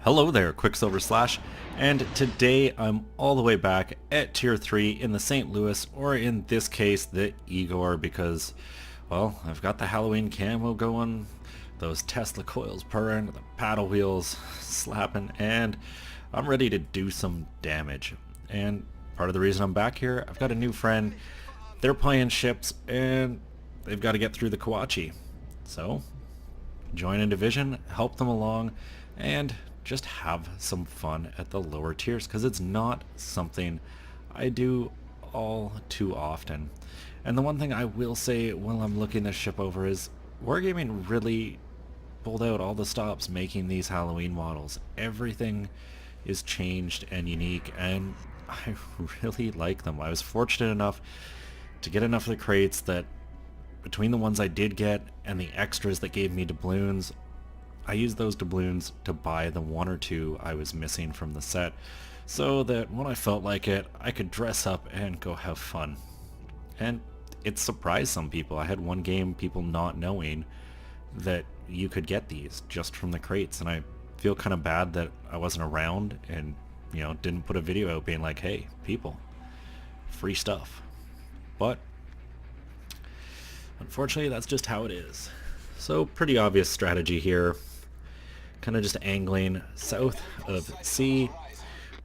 Hello there, Qckslvrslash, and today I'm all the way back at Tier 3 in the St. Louis, or in this case, the Igor, because, well, I've got the Halloween camo going, those Tesla coils purring, the paddle wheels slapping, and I'm ready to do some damage. And part of the reason I'm back here, I've got a new friend, they're playing ships, and they've got to get through the Kawachi. So, join a division, help them along, and just have some fun at the lower tiers, because it's not something I do all too often. And the one thing I will say while I'm looking this ship over is Wargaming really pulled out all the stops making these Halloween models. Everything is changed and unique, and I really like them. I was fortunate enough to get enough of the crates that between the ones I did get and the extras that gave me doubloons, I used those doubloons to buy the one or two I was missing from the set, so that when I felt like it, I could dress up and go have fun. And it surprised some people. I had one game, people not knowing that you could get these just from the crates, and I feel kind of bad that I wasn't around and, didn't put a video out being like, hey, people, free stuff. But unfortunately, that's just how it is. So pretty obvious strategy here. Kind of just angling south of C.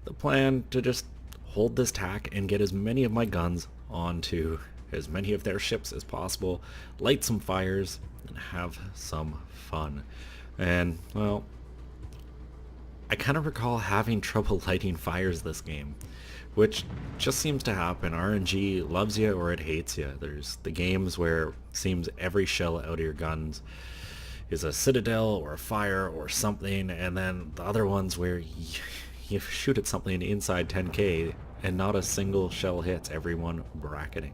The plan to just hold this tack and get as many of my guns onto as many of their ships as possible, light some fires, and have some fun. And, well, I kind of recall having trouble lighting fires this game, which just seems to happen. RNG loves you or it hates you. There's the games where it seems every shell out of your guns is a citadel or a fire or something, and then the other ones where you shoot at something inside 10k and not a single shell hits, everyone bracketing.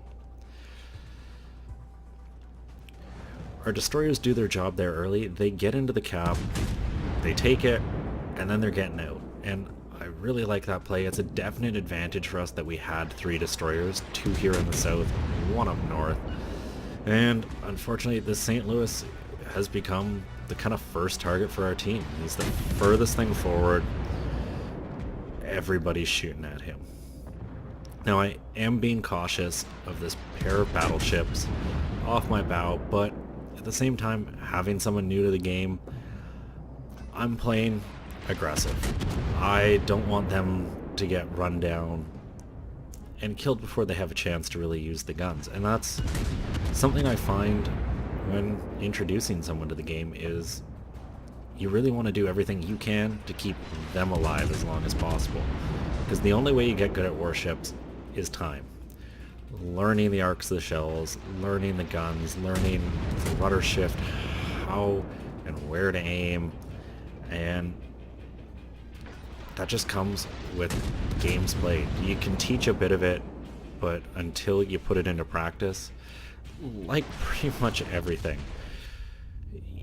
Our destroyers do their job there early. They get into the cap, they take it, and then they're getting out. And I really like that play. It's a definite advantage for us that we had 3 destroyers, 2 here in the south, 1 up north. And unfortunately, the St. Louis has become the kind of first target for our team. He's the furthest thing forward. Everybody's shooting at him. Now, I am being cautious of this pair of battleships off my bow, but at the same time, having someone new to the game, I'm playing aggressive. I don't want them to get run down and killed before they have a chance to really use the guns. And that's something I find when introducing someone to the game, is you really want to do everything you can to keep them alive as long as possible. Because the only way you get good at warships is time. Learning the arcs of the shells, learning the guns, learning the rudder shift, how and where to aim, and that just comes with games played. You can teach a bit of it, but until you put it into practice, like pretty much everything,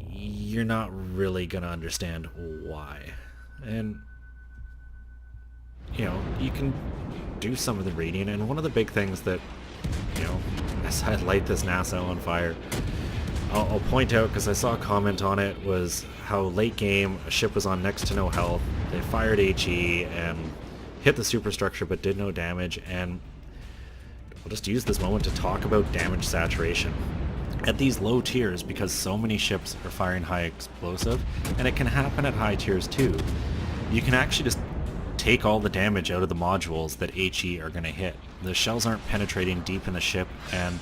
you're not really gonna understand why. And you can do some of the reading, and one of the big things that, as I light this NASA on fire, I'll point out, because I saw a comment on it, was how late game a ship was on next to no health, they fired HE and hit the superstructure but did no damage. And I'll just use this moment to talk about damage saturation. At these low tiers, because so many ships are firing high explosive, and it can happen at high tiers too, you can actually just take all the damage out of the modules that HE are going to hit. The shells aren't penetrating deep in the ship, and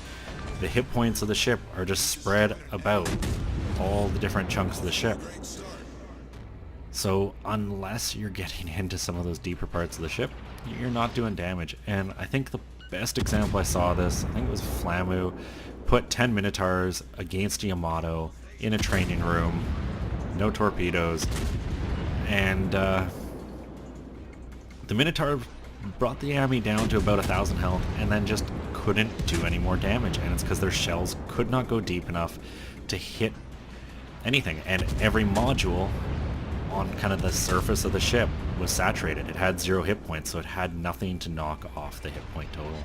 the hit points of the ship are just spread about all the different chunks of the ship. So unless you're getting into some of those deeper parts of the ship, you're not doing damage. And I think the best example I saw of this, I think it was Flamu, put 10 Minotaurs against a Yamato in a training room, no torpedoes, and the Minotaur brought the enemy down to about 1,000 health and then just couldn't do any more damage, and it's because their shells could not go deep enough to hit anything, and every module on kind of the surface of the ship was saturated. It had 0 hit points, so it had nothing to knock off the hit point total.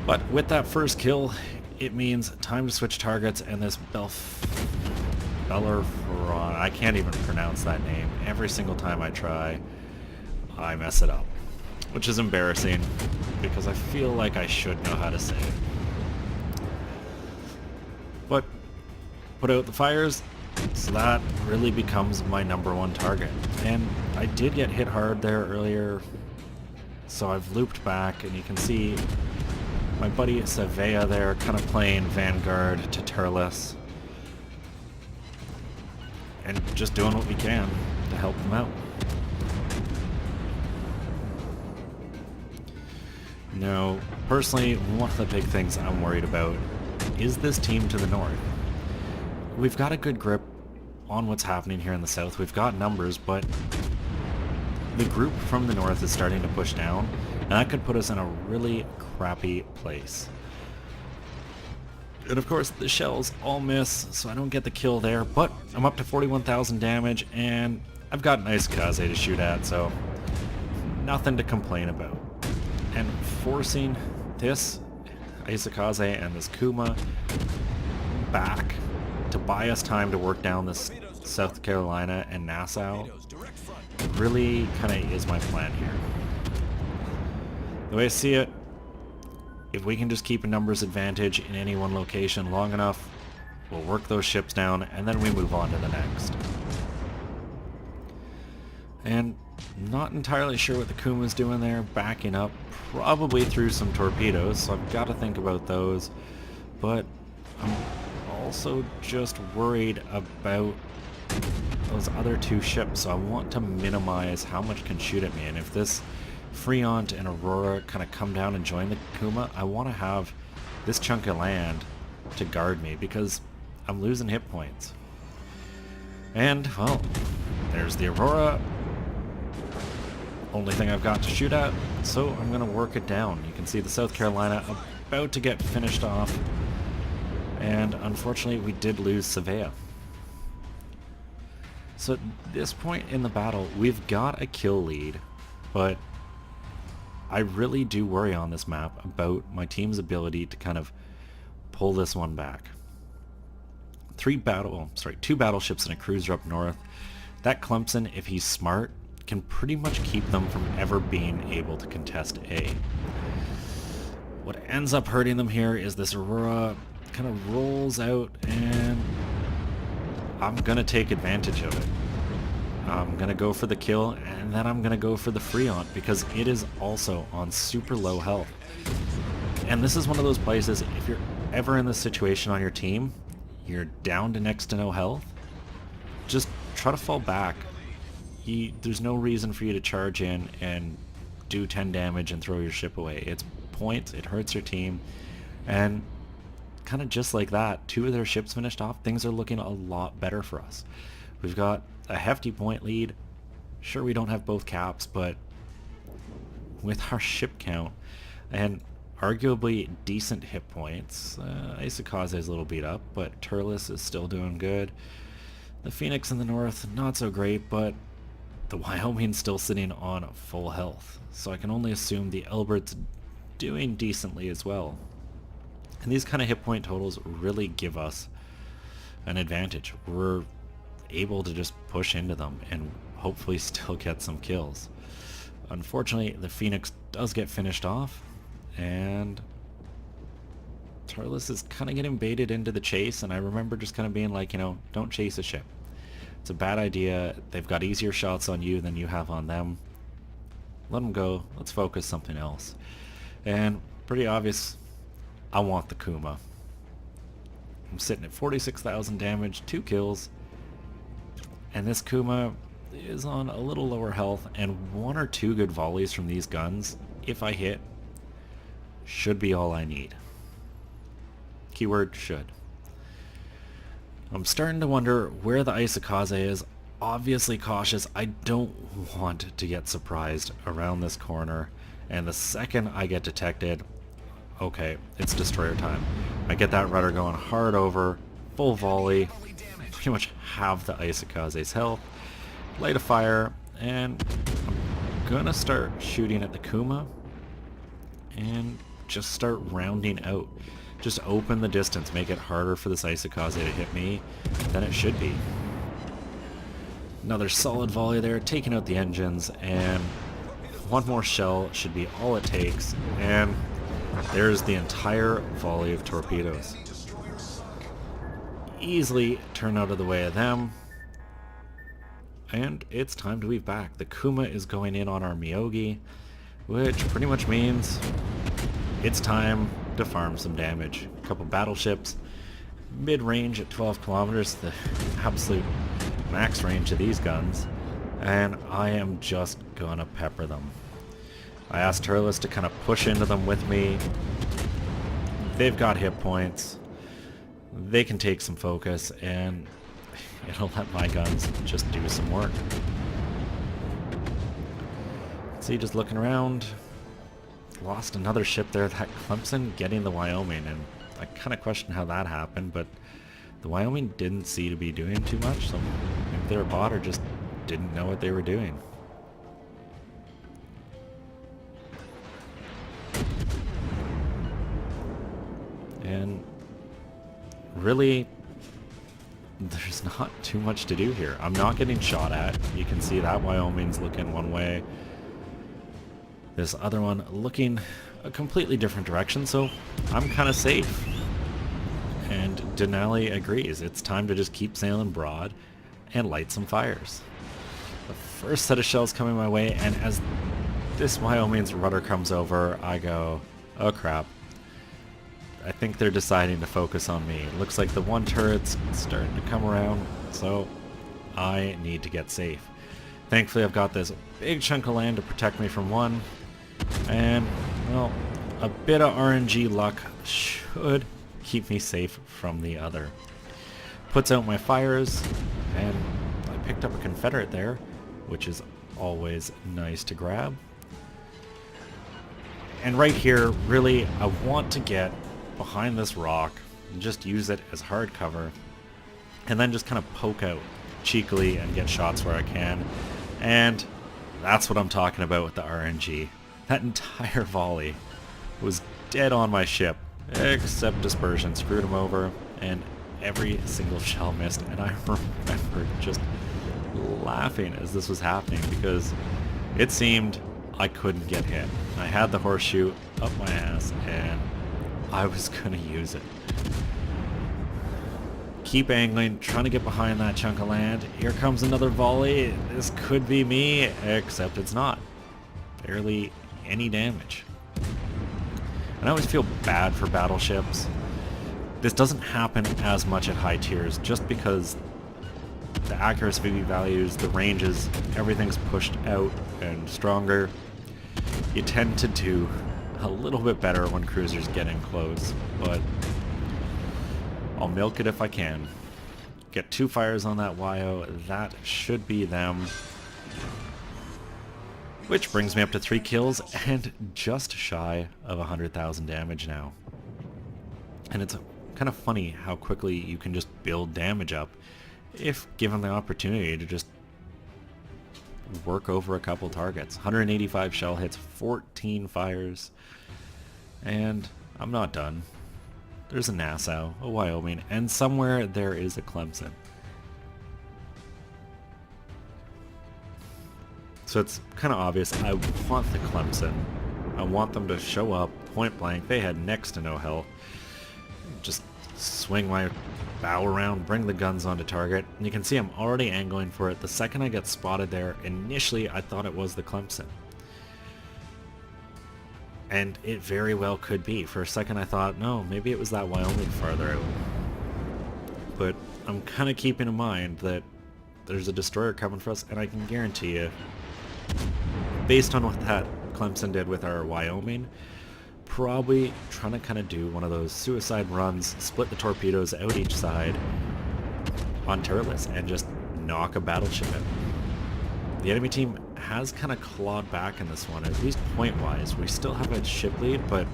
But with that first kill, it means time to switch targets, and this Bellerfron. I can't even pronounce that name. Every single time I try, I mess it up. Which is embarrassing, because I feel like I should know how to say it. But put out the fires, so that really becomes my #1 target. And I did get hit hard there earlier, so I've looped back, and you can see my buddy Savea there kind of playing Vanguard to Turles. And just doing what we can to help them out. Now, personally, one of the big things I'm worried about is this team to the north. We've got a good grip on what's happening here in the south. We've got numbers, but the group from the north is starting to push down, and that could put us in a really crappy place. And of course, the shells all miss, so I don't get the kill there, but I'm up to 41,000 damage, and I've got an Qckslvrslash to shoot at, so nothing to complain about. And forcing this Qckslvrslash and this Kuma back to buy us time to work down this South Carolina and Nassau really kind of is my plan here. The way I see it, if we can just keep a numbers advantage in any one location long enough, we'll work those ships down, and then we move on to the next. And not entirely sure what the Kuma's doing there, backing up, probably through some torpedoes, so I've got to think about those. But I'm also just worried about those other two ships, so I want to minimize how much can shoot at me. And if this Freon and Aurora kind of come down and join the Kuma, I want to have this chunk of land to guard me, because I'm losing hit points. And, well, there's the Aurora. Only thing I've got to shoot at, so I'm going to work it down. You can see the South Carolina about to get finished off, and unfortunately we did lose Savea. So at this point in the battle, we've got a kill lead, but I really do worry on this map about my team's ability to kind of pull this one back. Two battleships and a cruiser up north. That Clemson, if he's smart, can pretty much keep them from ever being able to contest A. What ends up hurting them here is this Aurora kind of rolls out, and I'm gonna take advantage of it. I'm gonna go for the kill, and then I'm gonna go for the Freon, because it is also on super low health. And this is one of those places, if you're ever in this situation on your team, you're down to next to no health, just try to fall back. There's no reason for you to charge in and do 10 damage and throw your ship away. It's points, it hurts your team, and kind of just like that, 2 of their ships finished off, things are looking a lot better for us. We've got a hefty point lead. Sure, we don't have both caps, but with our ship count and arguably decent hit points, Qckslvrslash is a little beat up, but Turles is still doing good. The Phoenix in the north, not so great, but the Wyoming's still sitting on full health, so I can only assume the Elbert's doing decently as well. And these kind of hit point totals really give us an advantage. We're able to just push into them and hopefully still get some kills. Unfortunately, the Phoenix does get finished off, and Turles is kind of getting baited into the chase, and I remember just kind of being like, don't chase a ship. It's a bad idea. They've got easier shots on you than you have on them. Let them go. Let's focus something else. And pretty obvious, I want the Kuma. I'm sitting at 46,000 damage, 2 kills, and this Kuma is on a little lower health, and 1 or 2 good volleys from these guns, if I hit, should be all I need. Keyword should. I'm starting to wonder where the Qckslvrslash is. Obviously cautious. I don't want to get surprised around this corner, and the second I get detected, okay, it's destroyer time. I get that rudder going hard over, full volley, pretty much have the Qckslvrslash's health, light a fire, and I'm gonna start shooting at the Kuma and just start rounding out. just open the distance, make it harder for this Qckslvrslash to hit me than it should be. Another solid volley there, taking out the engines, and one more shell should be all it takes, and there's the entire volley of torpedoes. Easily turn out of the way of them, and it's time to weave back. The Kuma is going in on our Miyogi, which pretty much means it's time to farm some damage. A couple battleships, mid-range at 12 kilometers, the absolute max range of these guns, and I am just gonna pepper them. I asked Turles to kind of push into them with me. They've got hit points. They can take some focus, and it'll let my guns just do some work. See, just looking around, lost another ship there. That Clemson getting the Wyoming, and I kind of question how that happened, but the Wyoming didn't seem to be doing too much, so maybe they were bot or just didn't know what they were doing. And really, there's not too much to do here. I'm not getting shot at. You can see that Wyoming's looking one way. This other one looking a completely different direction, so I'm kind of safe. And Denali agrees. It's time to just keep sailing broad and light some fires. The first set of shells coming my way, and as this Wyoming's rudder comes over, I go, oh crap. I think they're deciding to focus on me. It looks like the one turret's starting to come around, so I need to get safe. Thankfully, I've got this big chunk of land to protect me from one, and, well, a bit of RNG luck should keep me safe from the other. Puts out my fires, and I picked up a Confederate there, which is always nice to grab. And right here, really, I want to get behind this rock and just use it as hard cover, and then just kind of poke out cheekily and get shots where I can. And that's what I'm talking about with the RNG. That entire volley was dead on my ship, except dispersion screwed him over, and every single shell missed. And I remember just laughing as this was happening because it seemed I couldn't get hit. I had the horseshoe up my ass and I was gonna use it. Keep angling, trying to get behind that chunk of land. Here comes another volley. This could be me, except it's not. Barely any damage. And I always feel bad for battleships. This doesn't happen as much at high tiers just because the accuracy values, the ranges, everything's pushed out and stronger. You tend to do a little bit better when cruisers get in close, but I'll milk it if I can. Get 2 fires on that YO, that should be them. Which brings me up to 3 kills and just shy of 100,000 damage now. And it's kind of funny how quickly you can just build damage up if given the opportunity to just work over a couple targets. 185 shell hits, 14 fires, and I'm not done. There's a Nassau, a Wyoming, and somewhere there is a Clemson. So it's kind of obvious I want the Clemson. I want them to show up point blank. They had next to no health. Just swing my bow around, bring the guns onto target, and you can see I'm already angling for it. The second I get spotted there, initially I thought it was the Clemson. And it very well could be. For a second I thought, no, maybe it was that Wyoming farther out. But I'm kind of keeping in mind that there's a destroyer coming for us, and I can guarantee you, based on what that Clemson did with our Wyoming, probably trying to kind of do one of those suicide runs, split the torpedoes out each side on turrets and just knock a battleship in. The enemy team has kind of clawed back in this one, at least point-wise. We still have a ship lead, but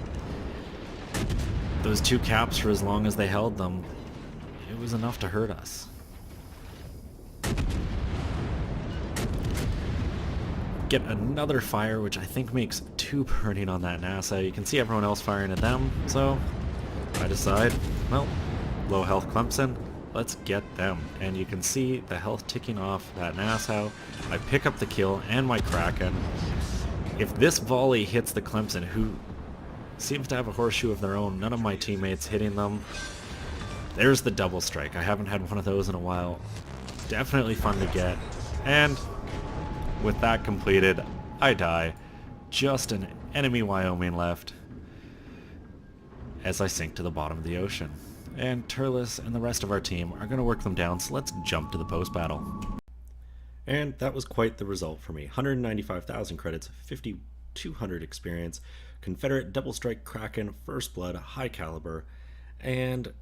those 2 caps, for as long as they held them, it was enough to hurt us. Get another fire, which I think makes 2 burning on that Nassau. You can see everyone else firing at them, so I decide, well, low health Clemson, let's get them. And you can see the health ticking off that Nassau. I pick up the kill and my Kraken. If this volley hits the Clemson, who seems to have a horseshoe of their own, none of my teammates hitting them, there's the double strike. I haven't had one of those in a while. Definitely fun to get. And with that completed, I die. Just an enemy Wyoming left as I sink to the bottom of the ocean. And Turles and the rest of our team are going to work them down, so let's jump to the post-battle. And that was quite the result for me. 195,000 credits, 5,200 experience, Confederate Double Strike Kraken, First Blood, High Caliber, and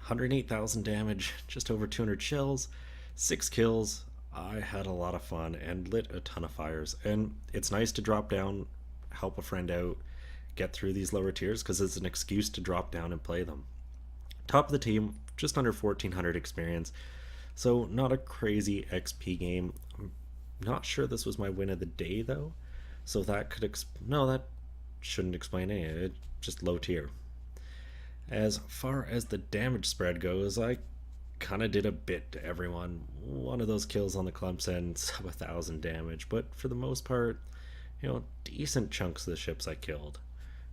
108,000 damage, just over 200 shells, 6 kills. I had a lot of fun and lit a ton of fires. And it's nice to drop down, help a friend out, get through these lower tiers, because it's an excuse to drop down and play them. Top of the team, just under 1,400 experience, so not a crazy XP game. I'm not sure this was my win of the day though, so that could no, that shouldn't explain any. It's just low tier. As far as the damage spread goes, I kind of did a bit to everyone. One of those kills on the Clemson, sub 1,000 damage, but for the most part, you know, decent chunks of the ships I killed,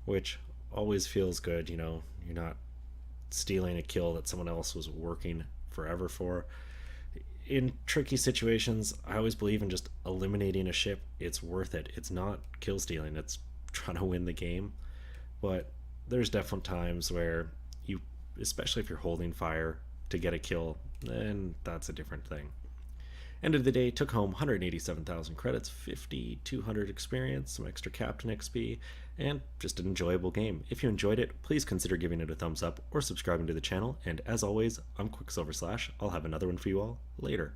which always feels good. You know, you're not stealing a kill that someone else was working forever for. In tricky situations, I always believe in just eliminating a ship. It's worth it. It's not kill stealing, it's trying to win the game. But there's definitely times where you, especially if you're holding fire to get a kill, then that's a different thing. End of the day, took home 187,000 credits, 5,200 experience, some extra captain XP, and just an enjoyable game. If you enjoyed it, please consider giving it a thumbs up or subscribing to the channel. And as always, I'm Qckslvrslash. I'll have another one for you all later.